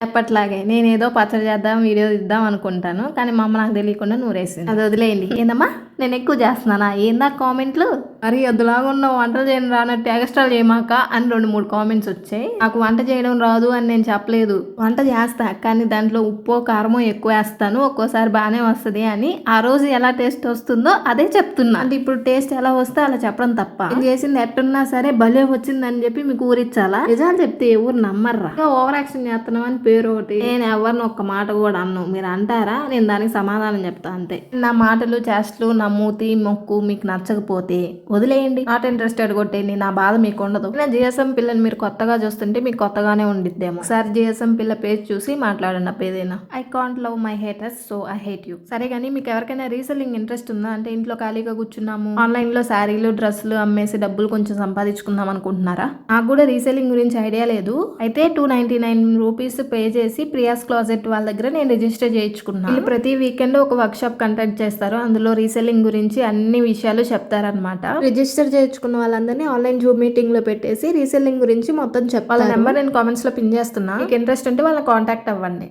ఎప్పట్లాగే నేనేదో పచ్చడి చేద్దాం వీడియో ఇద్దాం అనుకుంటాను, కానీ మా అమ్మ నాకు తెలియకుండా నూరేసింది. అది వదిలేయండి. ఏందమ్మా నేను ఎక్కువ చేస్తున్నానా? ఏందా కామెంట్లు? మరి ఎద్దులాగా ఉన్నావు, వంటలు చేయడం రానట్టు ఎక్స్ట్రాలు చేయమాక అని 2-3 కామెంట్స్ వచ్చాయి. నాకు వంట చేయడం రాదు అని నేను చెప్పలేదు. వంట చేస్తా, కానీ దాంట్లో ఉప్పు కారమో ఎక్కువ వేస్తాను, ఒక్కోసారి బాగానే వస్తుంది అని. ఆ రోజు ఎలా టేస్ట్ వస్తుందో అదే చెప్తున్నా. అంటే ఇప్పుడు టేస్ట్ ఎలా వస్తే అలా చెప్పడం తప్ప, నేను చేసింది ఎట్టున్నా సరే భలే వచ్చిందని చెప్పి మీకు ఊరిచ్చాలా? నిజాలు చెప్తే ఎవరు నమ్మర్రా. ఓవర్ యాక్షన్ చేస్తున్నాం అని పేరు ఒకటి. నేను ఎవరిని ఒక్క మాట కూడా అన్ను. మీరు అంటారా, నేను దానికి సమాధానం చెప్తా అంతే. నా మాటలు చేష్టలు నా మూతి మొక్కు మీకు నచ్చకపోతే వదిలేయండి, నాట్ ఇంట్రెస్టెడ్ కొట్టేయండి. నా బాధ మీకు ఉండదు. నా జిఎస్ఎం పిల్లని మీరు కొత్తగా చూస్తుంటే మీకు కొత్తగానే ఉండిద్దేమో. ఒకసారి జిఎస్ఎం పిల్ల పేజ్ చూసి మాట్లాడండి ఏదైనా. I can't love my haters so I hate you. సరే కానీ మీకు ఎవరికైనా రీసెల్లింగ్ ఇంట్రెస్ట్ ఉందా? అంటే ఇంట్లో ఖాళీగా కూర్చున్నాము, ఆన్లైన్ లో శారీలు డ్రెస్సులు అమ్మేసి డబ్బులు కొంచెం సంపాదించుకుందాం అనుకుంటున్నారా? నాకు కూడా రీసెల్లింగ్ గురించి ఐడియా లేదు. అయితే 299 రూపీస్ పే చేసి ప్రియాస్ క్లాజెట్ వాళ్ళ దగ్గర నేను రిజిస్టర్ చేయించుకున్నాను. వీళ్ళు ప్రతి వీకెండ్ ఒక వర్క్ షాప్ కండక్ట్ చేస్తారు. అందులో రీసెల్లింగ్ గురించి అన్ని విషయాలు చెప్తారనమాట. రిజిస్టర్ చేయించుకున్న వాళ్ళందరినీ ఆన్లైన్ జూమ్ మీటింగ్ లో పెట్టేసి రీసెల్లింగ్ గురించి మొత్తం చెప్పాలి. నెంబర్ నేను కామెంట్స్ లో పిన్ చేస్తున్నా. మీకు ఇంట్రెస్ట్ ఉంటే వాళ్ళని కాంటాక్ట్ అవ్వండి.